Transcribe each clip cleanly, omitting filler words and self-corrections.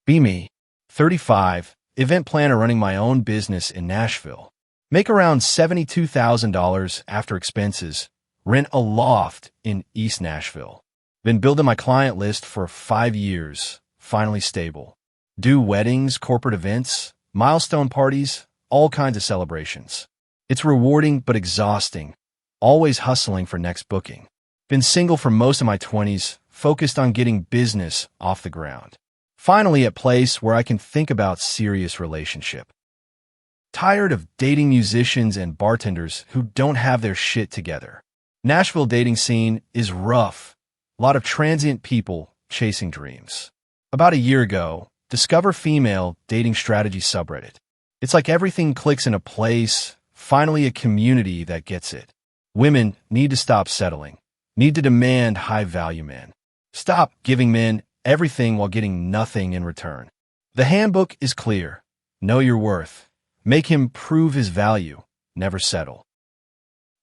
Be me. 35, event planner running my own business in Nashville. Make around $72,000 after expenses. Rent a loft in East Nashville. Been building my client list for 5 years. Finally stable. Do weddings, corporate events, milestone parties, all kinds of celebrations. It's rewarding but exhausting. Always hustling for next booking. Been single for most of my 20s, focused on getting business off the ground. Finally, at a place where I can think about serious relationship. Tired of dating musicians and bartenders who don't have their shit together. Nashville dating scene is rough. A lot of transient people chasing dreams. About a year ago, discover female dating strategy subreddit. It's like everything clicks in a place, finally a community that gets it. Women need to stop settling. Need to demand high-value men. Stop giving men everything while getting nothing in return. The handbook is clear. Know your worth. Make him prove his value. Never settle.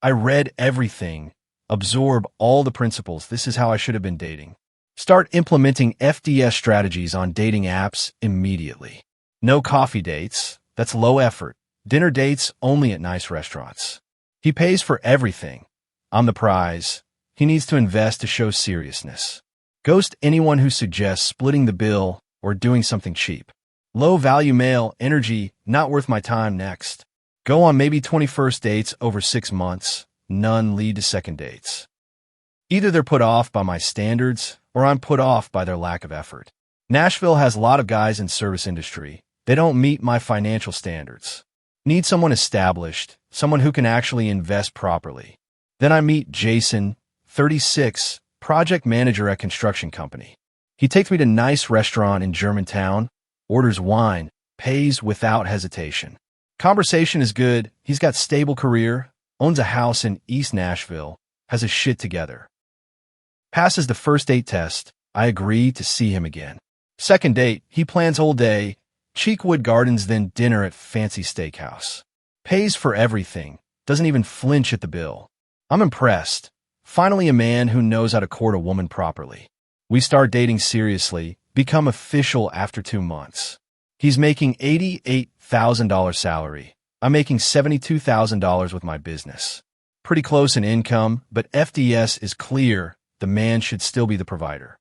I read everything. Absorb all the principles. This is how I should have been dating. Start implementing FDS strategies on dating apps immediately. No coffee dates. That's low effort. Dinner dates only at nice restaurants. He pays for everything. I'm the prize. He needs to invest to show seriousness. Ghost anyone who suggests splitting the bill or doing something cheap. Low-value male energy, not worth my time next. Go on maybe 21st dates over 6 months. None lead to second dates. Either they're put off by my standards or I'm put off by their lack of effort. Nashville has a lot of guys in service industry. They don't meet my financial standards. Need someone established, someone who can actually invest properly. Then I meet Jason, 36, project manager at construction company. He takes me to a nice restaurant in Germantown, orders wine, pays without hesitation. Conversation is good. He's got stable career, owns a house in East Nashville, has his shit together. Passes the first date test. I agree to see him again. Second date, he plans whole day, Cheekwood Gardens, then dinner at fancy steakhouse. Pays for everything, doesn't even flinch at the bill. I'm impressed. Finally a man who knows how to court a woman properly. We start dating seriously, become official after 2 months. He's making $88,000 salary. I'm making $72,000 with my business. Pretty close in income, but FDS is clear. The man should still be the provider.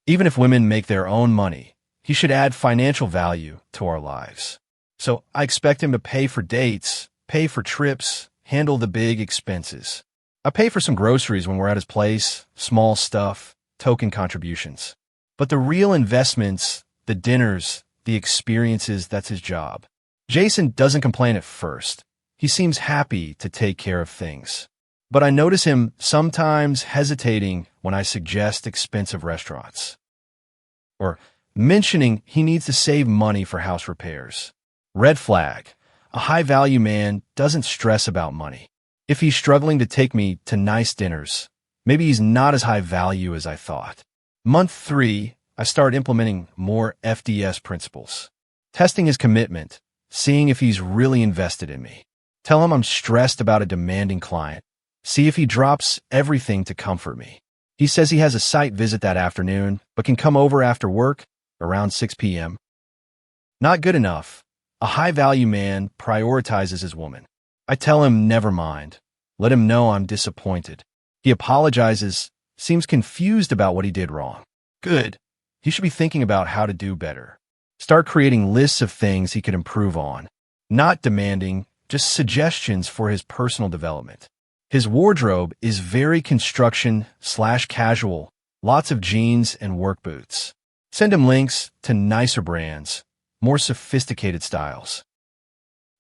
Even if women make their own money, he should add financial value to our lives. So I expect him to pay for dates, pay for trips, handle the big expenses. I pay for some groceries when we're at his place, small stuff, token contributions. But the real investments, the dinners, the experiences, that's his job. Jason doesn't complain at first. He seems happy to take care of things. But I notice him sometimes hesitating when I suggest expensive restaurants. Or mentioning he needs to save money for house repairs. Red flag. A high-value man doesn't stress about money. If he's struggling to take me to nice dinners, maybe he's not as high value as I thought. Month 3, I start implementing more FDS principles. Testing his commitment, seeing if he's really invested in me. Tell him I'm stressed about a demanding client. See if he drops everything to comfort me. He says he has a site visit that afternoon, but can come over after work around 6 p.m. Not good enough. A high-value man prioritizes his woman. I tell him never mind. Let him know I'm disappointed. He apologizes, seems confused about what he did wrong. Good. He should be thinking about how to do better. Start creating lists of things he could improve on. Not demanding, just suggestions for his personal development. His wardrobe is very construction/casual, lots of jeans and work boots. Send him links to nicer brands, more sophisticated styles.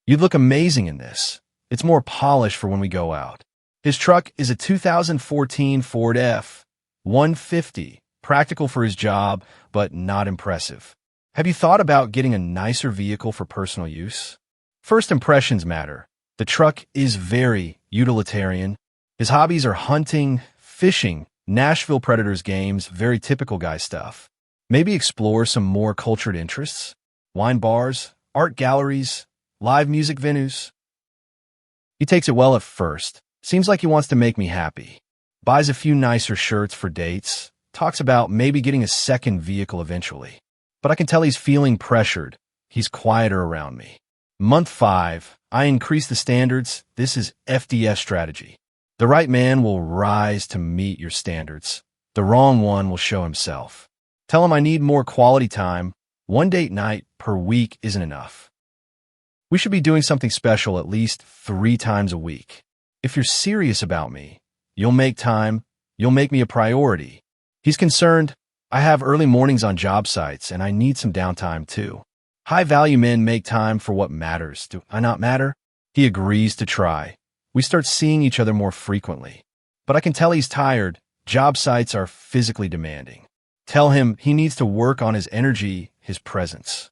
You'd look amazing in this. It's more polished for when we go out. His truck is a 2014 Ford F-150, practical for his job, but not impressive. Have you thought about getting a nicer vehicle for personal use? First impressions matter. The truck is very utilitarian. His hobbies are hunting, fishing, Nashville Predators games, very typical guy stuff. Maybe explore some more cultured interests. Wine bars, art galleries, live music venues. He takes it well at first. Seems like he wants to make me happy. Buys a few nicer shirts for dates. Talks about maybe getting a second vehicle eventually. but I can tell he's feeling pressured. He's quieter around me. Month 5, I increase the standards. This is FDS strategy. The right man will rise to meet your standards. The wrong one will show himself. Tell him I need more quality time. One date night per week isn't enough. We should be doing something special at least 3 times a week. If you're serious about me, you'll make time. You'll make me a priority. He's concerned. I have early mornings on job sites, and I need some downtime too. High-value men make time for what matters. Do I not matter? He agrees to try. We start seeing each other more frequently. But I can tell he's tired. Job sites are physically demanding. Tell him he needs to work on his energy, his presence.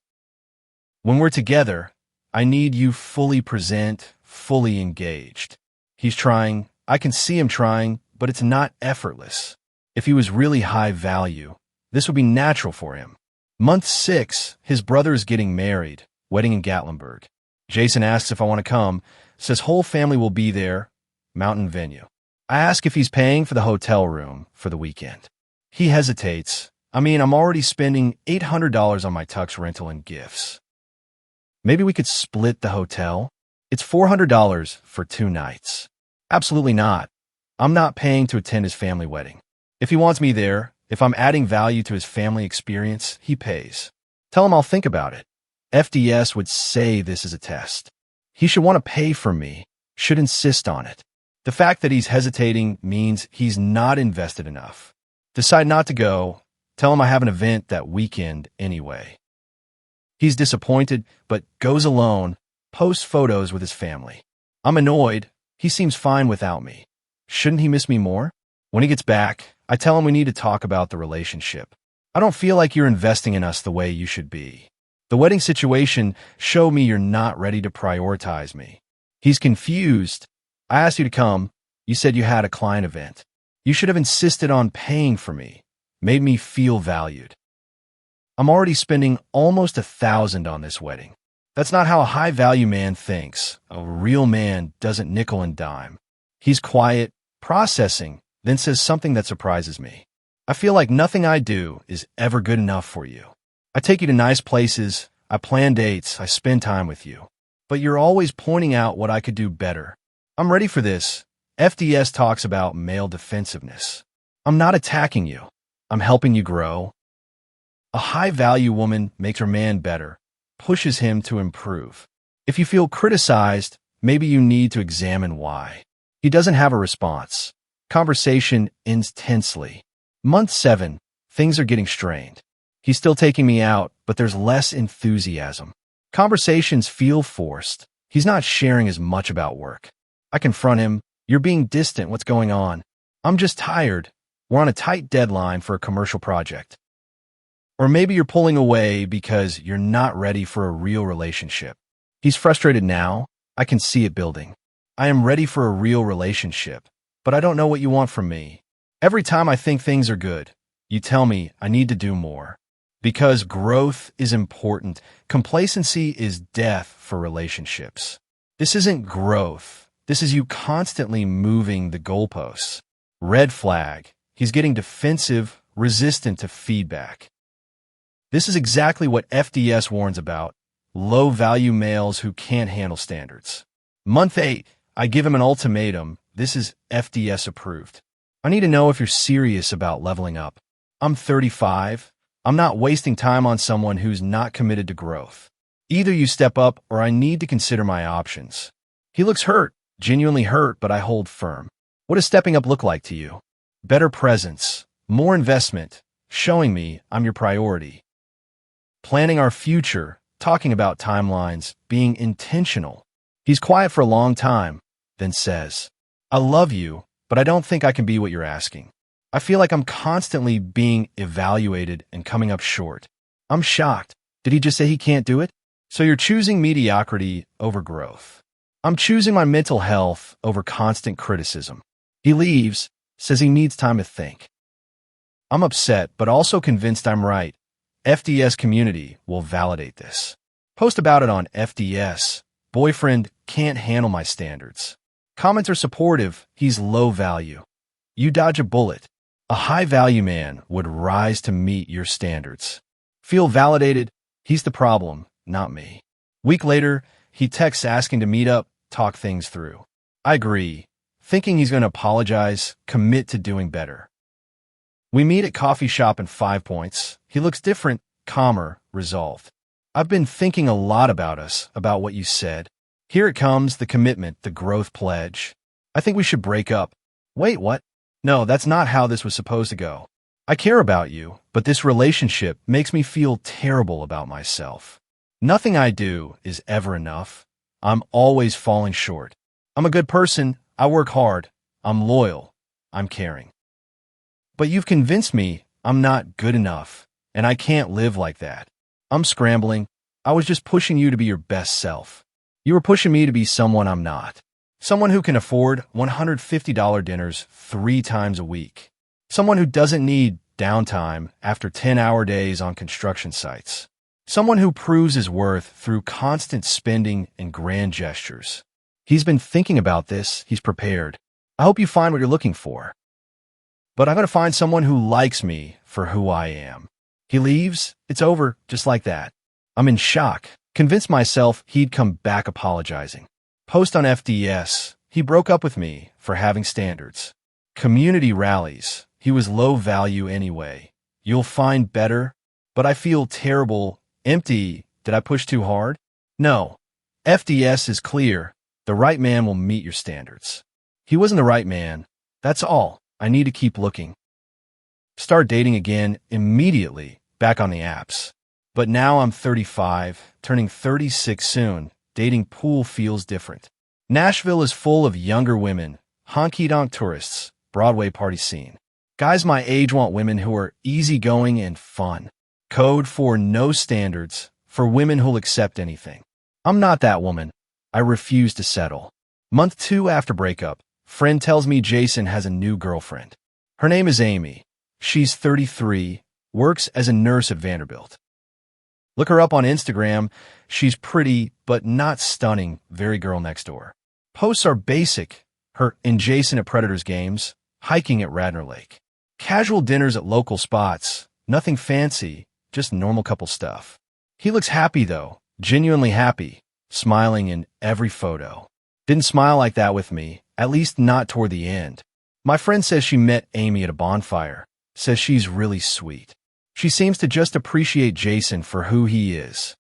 When we're together, I need you fully present, fully engaged. He's trying. I can see him trying, but it's not effortless. If he was really high value, this would be natural for him. Month 6, his brother is getting married, wedding in Gatlinburg. Jason asks if I want to come, says whole family will be there, mountain venue. I ask if he's paying for the hotel room for the weekend. He hesitates. I'm already spending $800 on my tux rental and gifts. Maybe we could split the hotel? It's $400 for 2 nights. Absolutely not. I'm not paying to attend his family wedding. If he wants me there, if I'm adding value to his family experience, he pays. Tell him I'll think about it. FDS would say this is a test. He should want to pay for me, should insist on it. The fact that he's hesitating means he's not invested enough. Decide not to go. Tell him I have an event that weekend anyway. He's disappointed, but goes alone, posts photos with his family. I'm annoyed. He seems fine without me. Shouldn't he miss me more? When he gets back, I tell him we need to talk about the relationship. I don't feel like you're investing in us the way you should be. The wedding situation showed me you're not ready to prioritize me. He's confused. I asked you to come. You said you had a client event. You should have insisted on paying for me, made me feel valued. I'm already spending almost $1,000 on this wedding. That's not how a high-value man thinks. A real man doesn't nickel and dime. He's quiet, processing, then says something that surprises me. I feel like nothing I do is ever good enough for you. I take you to nice places, I plan dates, I spend time with you. But you're always pointing out what I could do better. I'm ready for this. FDS talks about male defensiveness. I'm not attacking you. I'm helping you grow. A high-value woman makes her man better, pushes him to improve. If you feel criticized, maybe you need to examine why. He doesn't have a response. Conversation ends tensely. Month 7, things are getting strained. He's still taking me out, but there's less enthusiasm. Conversations feel forced. He's not sharing as much about work. I confront him. You're being distant. What's going on? I'm just tired. We're on a tight deadline for a commercial project. Or maybe you're pulling away because you're not ready for a real relationship. He's frustrated now. I can see it building. I am ready for a real relationship, but I don't know what you want from me. Every time I think things are good, you tell me I need to do more. Because growth is important. Complacency is death for relationships. This isn't growth. This is you constantly moving the goalposts. Red flag. He's getting defensive, resistant to feedback. This is exactly what FDS warns about. Low-value males who can't handle standards. Month 8, I give him an ultimatum. This is FDS approved. I need to know if you're serious about leveling up. I'm 35. I'm not wasting time on someone who's not committed to growth. Either you step up or I need to consider my options. He looks hurt, genuinely hurt, but I hold firm. What does stepping up look like to you? Better presence, more investment, showing me I'm your priority. Planning our future, talking about timelines, being intentional. He's quiet for a long time, then says, I love you, but I don't think I can be what you're asking. I feel like I'm constantly being evaluated and coming up short. I'm shocked. Did he just say he can't do it? So you're choosing mediocrity over growth. I'm choosing my mental health over constant criticism. He leaves, says he needs time to think. I'm upset, but also convinced I'm right. FDS community will validate this. Post about it on FDS. Boyfriend can't handle my standards. Comments are supportive. He's low value. You dodge a bullet. A high value man would rise to meet your standards. Feel validated. He's the problem, not me. Week later, he texts asking to meet up, talk things through. I agree, thinking he's going to apologize, commit to doing better. We meet at coffee shop in 5 Points. He looks different, calmer, resolved. I've been thinking a lot about us, about what you said. Here it comes, the commitment, the growth pledge. I think we should break up. Wait, what? No, that's not how this was supposed to go. I care about you, but this relationship makes me feel terrible about myself. Nothing I do is ever enough. I'm always falling short. I'm a good person. I work hard. I'm loyal. I'm caring. But you've convinced me I'm not good enough, and I can't live like that. I'm scrambling. I was just pushing you to be your best self. You were pushing me to be someone I'm not. Someone who can afford $150 dinners 3 times a week. Someone who doesn't need downtime after 10-hour days on construction sites. Someone who proves his worth through constant spending and grand gestures. He's been thinking about this. He's prepared. I hope you find what you're looking for. But I'm going to find someone who likes me for who I am. He leaves. It's over, just like that. I'm in shock. Convinced myself he'd come back apologizing. Post on FDS. He broke up with me for having standards. Community rallies. He was low value anyway. You'll find better. But I feel terrible. Empty. Did I push too hard? No. FDS is clear. The right man will meet your standards. He wasn't the right man. That's all. I need to keep looking. Start dating again immediately, back on the apps. But now I'm 35, turning 36 soon. Dating pool feels different. Nashville is full of younger women, honky-donk tourists, Broadway party scene. Guys my age want women who are easygoing and fun. Code for no standards, for women who'll accept anything. I'm not that woman. I refuse to settle. Month 2 after breakup, friend tells me Jason has a new girlfriend. Her name is Amy. She's 33, works as a nurse at Vanderbilt. Look her up on Instagram. She's pretty, but not stunning, very girl next door. Posts are basic. Her and Jason at Predators games, hiking at Radnor Lake. Casual dinners at local spots, nothing fancy, just normal couple stuff. He looks happy though, genuinely happy, smiling in every photo. Didn't smile like that with me, at least not toward the end. My friend says she met Amy at a bonfire, says she's really sweet. She seems to just appreciate Jason for who he is.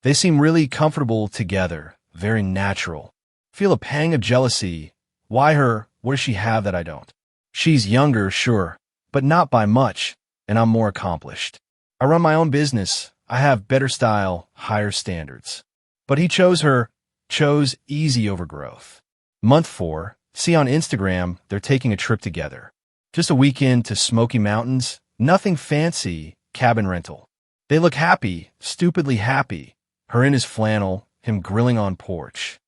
They seem really comfortable together, very natural. Feel a pang of jealousy. Why her? What does she have that I don't? She's younger, sure, but not by much, and I'm more accomplished. I run my own business. I have better style, higher standards. But he chose her, chose easy over growth. Month 4, see on Instagram, they're taking a trip together. Just a weekend to Smoky Mountains, nothing fancy, cabin rental. They look happy, stupidly happy. Her in his flannel, him grilling on porch.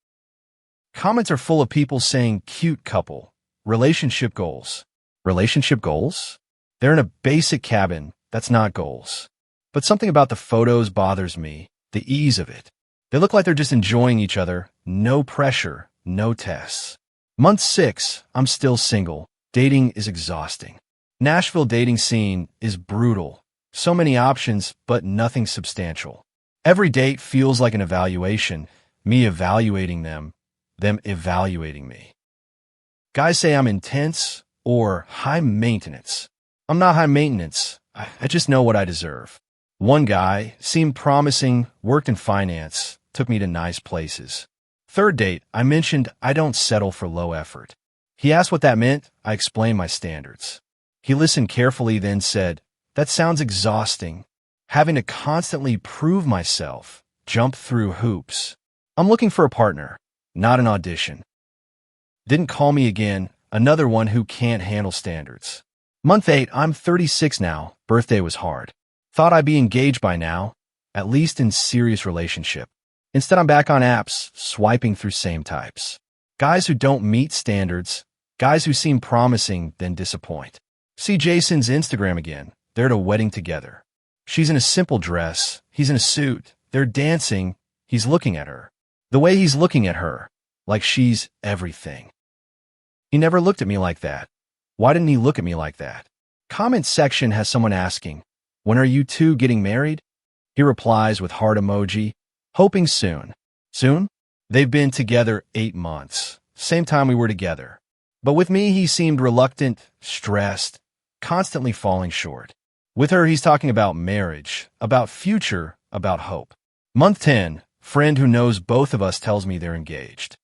Comments are full of people saying cute couple, relationship goals. Relationship goals? They're in a basic cabin, that's not goals. But something about the photos bothers me, the ease of it. They look like they're just enjoying each other, no pressure, no tests. Month 6, I'm still single. Dating is exhausting. Nashville dating scene is brutal. So many options, but nothing substantial. Every date feels like an evaluation, me evaluating them evaluating me. Guys say I'm intense or high maintenance. I'm not high maintenance. I just know what I deserve. One guy seemed promising, worked in finance, took me to nice places. Third date, I mentioned I don't settle for low effort. He asked what that meant. I explained my standards. He listened carefully, then said, "That sounds exhausting. Having to constantly prove myself, jump through hoops. I'm looking for a partner, not an audition." Didn't call me again, another one who can't handle standards. Month 8, I'm 36 now, birthday was hard. Thought I'd be engaged by now, at least in serious relationship. Instead, I'm back on apps, swiping through same types. Guys who don't meet standards, guys who seem promising, then disappoint. See Jason's Instagram again, they're at a wedding together. She's in a simple dress, he's in a suit, they're dancing, he's looking at her. The way he's looking at her, like she's everything. He never looked at me like that. Why didn't he look at me like that? Comment section has someone asking, When are you two getting married? He replies with heart emoji, hoping soon. Soon? They've been together 8 months, same time we were together. But with me, he seemed reluctant, stressed, constantly falling short. With her, he's talking about marriage, about future, about hope. Month 10, friend who knows both of us tells me they're engaged.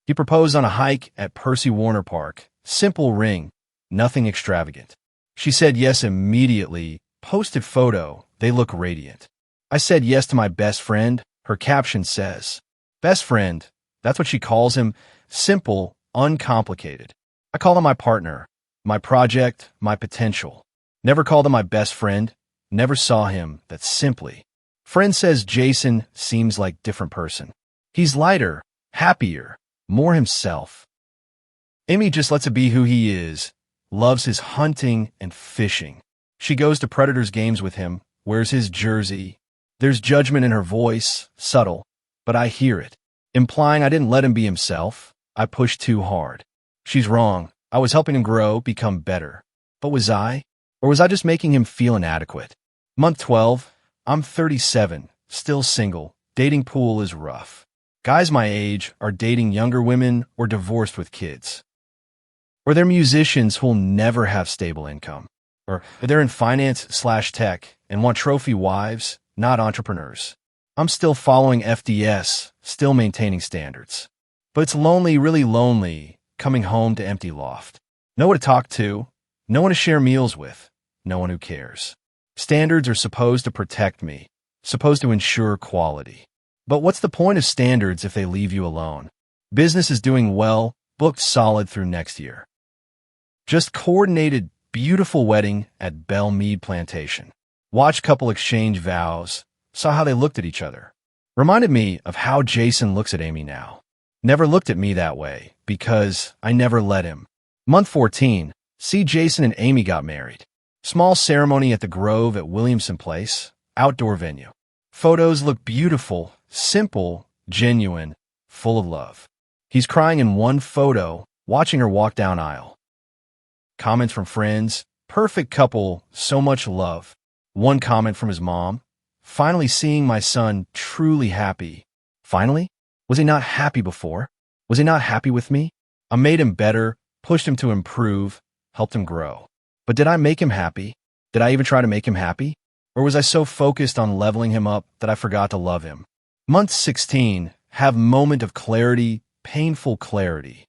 He proposed on a hike at Percy Warner Park. Simple ring, nothing extravagant. She said yes immediately, posted photo, they look radiant. I said yes to my best friend, her caption says. Best friend, that's what she calls him, simple, uncomplicated. I call him my partner, my project, my potential. Never called him my best friend, never saw him that simply. Friend says Jason seems like different person. He's lighter, happier, more himself. Amy just lets it be who he is, loves his hunting and fishing. She goes to Predators games with him, wears his jersey. There's judgment in her voice, subtle, but I hear it, implying I didn't let him be himself. I pushed too hard. She's wrong. I was helping him grow, become better. But was I? Or was I just making him feel inadequate? Month 12, I'm 37, still single. Dating pool is rough. Guys my age are dating younger women or divorced with kids. Or they're musicians who'll never have stable income. Or they're in finance/tech and want trophy wives, not entrepreneurs. I'm still following FDS, still maintaining standards. But it's lonely, really lonely, coming home to empty loft. No one to talk to, no one to share meals with, no one who cares. Standards are supposed to protect me, supposed to ensure quality. But what's the point of standards if they leave you alone? Business is doing well, booked solid through next year. Just coordinated, beautiful wedding at Belle Meade Plantation. Watched couple exchange vows, saw how they looked at each other. Reminded me of how Jason looks at Amy now. Never looked at me that way, because I never let him. Month 14, see Jason and Amy got married. Small ceremony at the Grove at Williamson Place, outdoor venue. Photos look beautiful, simple, genuine, full of love. He's crying in one photo, watching her walk down aisle. Comments from friends, perfect couple, so much love. One comment from his mom, finally seeing my son truly happy. Finally? Was he not happy before? Was he not happy with me? I made him better, pushed him to improve, helped him grow. But did I make him happy? Did I even try to make him happy? Or was I so focused on leveling him up that I forgot to love him? Month 16, have moment of clarity, painful clarity.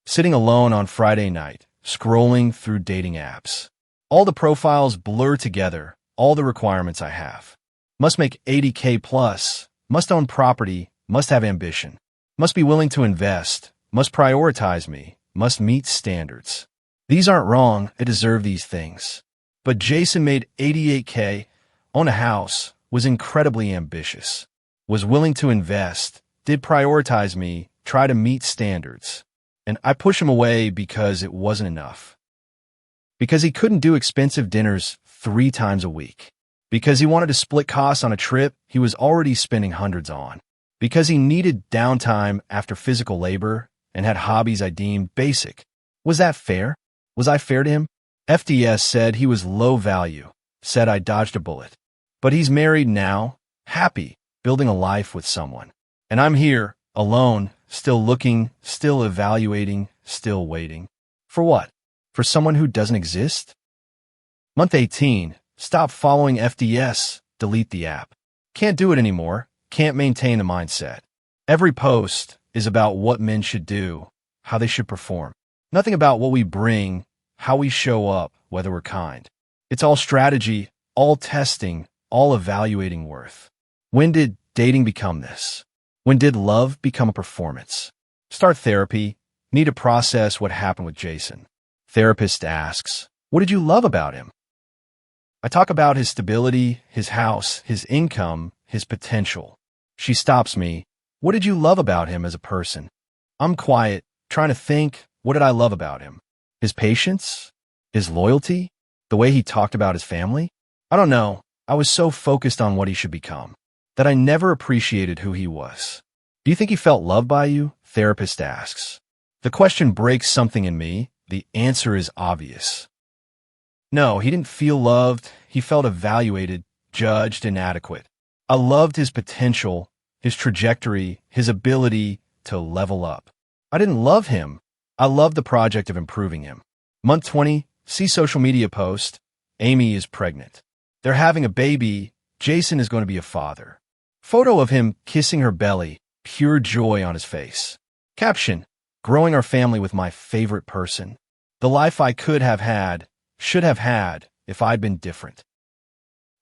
Sitting alone on Friday night, scrolling through dating apps. All the profiles blur together, all the requirements I have. Must make 80K plus, must own property, must have ambition, must be willing to invest, must prioritize me, must meet standards. These aren't wrong, I deserve these things. But Jason made 88K, own a house, was incredibly ambitious, was willing to invest, did prioritize me, try to meet standards. And I push him away because it wasn't enough. Because he couldn't do expensive dinners 3 times a week. Because he wanted to split costs on a trip he was already spending hundreds on. Because he needed downtime after physical labor and had hobbies I deemed basic. Was that fair? Was I fair to him? FDS said he was low value, said I dodged a bullet. But he's married now, happy, building a life with someone. And I'm here, alone, still looking, still evaluating, still waiting. For what? For someone who doesn't exist? Month 18, stop following FDS, delete the app. Can't do it anymore, can't maintain the mindset. Every post is about what men should do, how they should perform. Nothing about what we bring, how we show up, whether we're kind. It's all strategy, all testing, all evaluating worth. When did dating become this? When did love become a performance? Start therapy. Need to process what happened with Jason. Therapist asks, what did you love about him? I talk about his stability, his house, his income, his potential. She stops me. What did you love about him as a person? I'm quiet, trying to think, what did I love about him? His patience? His loyalty? The way he talked about his family? I don't know. I was so focused on what he should become that I never appreciated who he was. Do you think he felt loved by you? Therapist asks. The question breaks something in me. The answer is obvious. No, he didn't feel loved. He felt evaluated, judged, inadequate. I loved his potential, his trajectory, his ability to level up. I didn't love him. I loved the project of improving him. Month 20, see social media post. Amy is pregnant. They're having a baby. Jason is going to be a father. Photo of him kissing her belly, pure joy on his face. Caption, growing our family with my favorite person. The life I could have had, should have had, if I'd been different.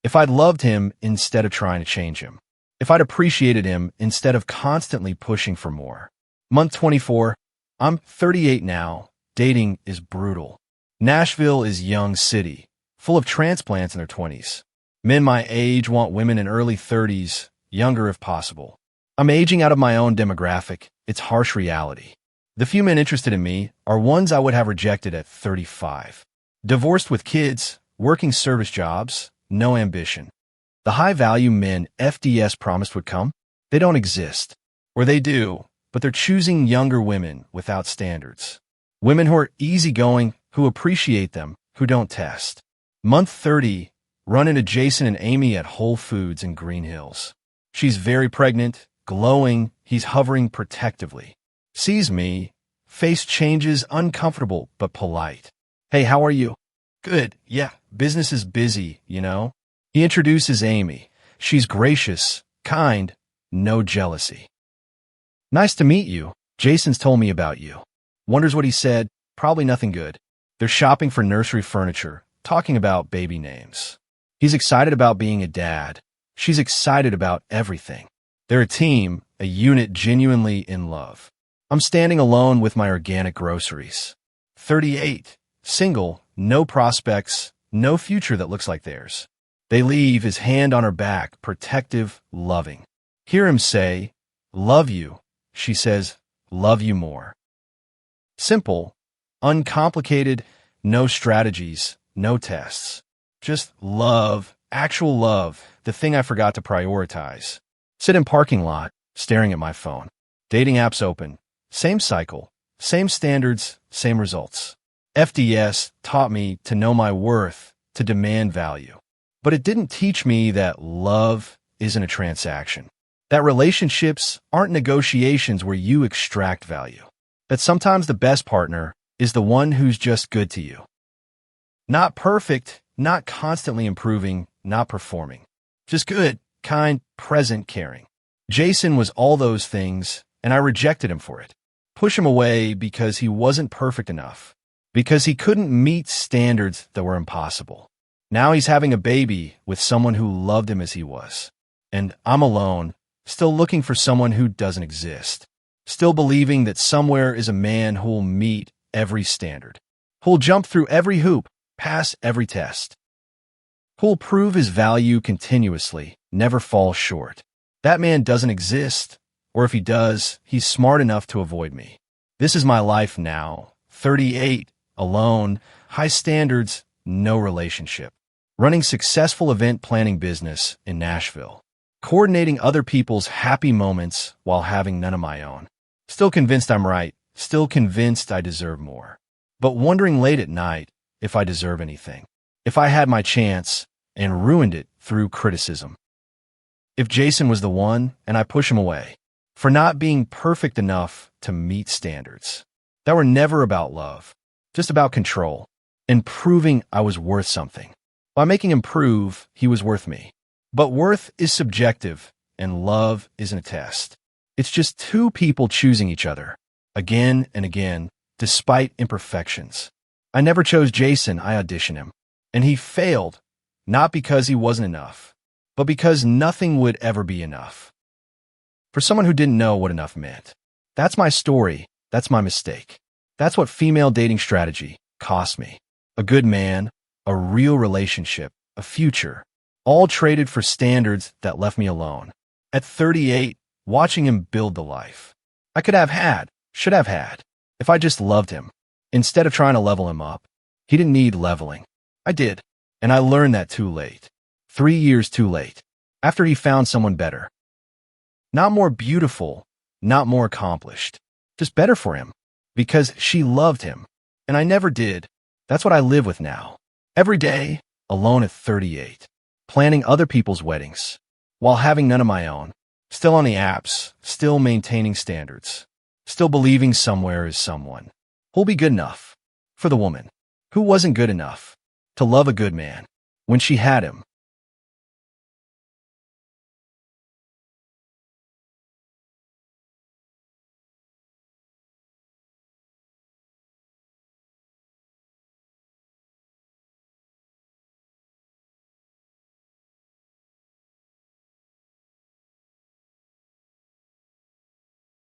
If I'd loved him instead of trying to change him. If I'd appreciated him instead of constantly pushing for more. Month 24, I'm 38 now. Dating is brutal. Nashville is a young city, full of transplants in their 20s. Men my age want women in early 30s, younger if possible. I'm aging out of my own demographic. It's harsh reality. The few men interested in me are ones I would have rejected at 35. Divorced with kids, working service jobs, no ambition. The high-value men FDS promised would come, they don't exist. Or they do, but they're choosing younger women without standards. Women who are easygoing, who appreciate them, who don't test. Month 30, run into Jason and Amy at Whole Foods in Green Hills. She's very pregnant, glowing, he's hovering protectively. Sees me, face changes, uncomfortable but polite. Hey, how are you? Good, yeah, business is busy, you know? He introduces Amy. She's gracious, kind, no jealousy. Nice to meet you. Jason's told me about you. Wonders what he said, probably nothing good. They're shopping for nursery furniture, talking about baby names. He's excited about being a dad. She's excited about everything. They're a team, a unit genuinely in love. I'm standing alone with my organic groceries. 38, single, no prospects, no future that looks like theirs. They leave, his hand on her back, protective, loving. Hear him say, love you. She says, love you more. Simple, uncomplicated, no strategies, no tests. Just love, actual love, the thing I forgot to prioritize. Sit in parking lot, staring at my phone. Dating apps open. Same cycle, same standards, same results. FDS taught me to know my worth, to demand value. But it didn't teach me that love isn't a transaction. That relationships aren't negotiations where you extract value. That sometimes the best partner is the one who's just good to you. Not perfect, not constantly improving, not performing. Just good, kind, present, caring. Jason was all those things, and I rejected him for it. Push him away because he wasn't perfect enough. Because he couldn't meet standards that were impossible. Now he's having a baby with someone who loved him as he was. And I'm alone, still looking for someone who doesn't exist. Still believing that somewhere is a man who'll meet every standard. Who'll jump through every hoop, pass every test. Who'll prove his value continuously, never fall short. That man doesn't exist, or if he does, he's smart enough to avoid me. This is my life now, 38, alone, high standards, no relationship. Running successful event planning business in Nashville. Coordinating other people's happy moments while having none of my own. Still convinced I'm right, still convinced I deserve more. But wondering late at night if I deserve anything. If I had my chance and ruined it through criticism. If Jason was the one and I push him away. For not being perfect enough to meet standards. That were never about love. Just about control. And proving I was worth something. By making him prove he was worth me. But worth is subjective, and love isn't a test. It's just two people choosing each other, again and again, despite imperfections. I never chose Jason, I auditioned him. And he failed, not because he wasn't enough, but because nothing would ever be enough. For someone who didn't know what enough meant. That's my story, that's my mistake. That's what female dating strategy cost me. A good man, a real relationship, a future. All traded for standards that left me alone. At 38, watching him build the life I could have had, should have had, if I just loved him. Instead of trying to level him up. He didn't need leveling. I did. And I learned that too late. 3 years too late. After he found someone better. Not more beautiful, not more accomplished. Just better for him. Because she loved him. And I never did. That's what I live with now. Every day, alone at 38. Planning other people's weddings, while having none of my own. Still on the apps, still maintaining standards. Still believing somewhere is someone who'll be good enough for the woman who wasn't good enough to love a good man when she had him.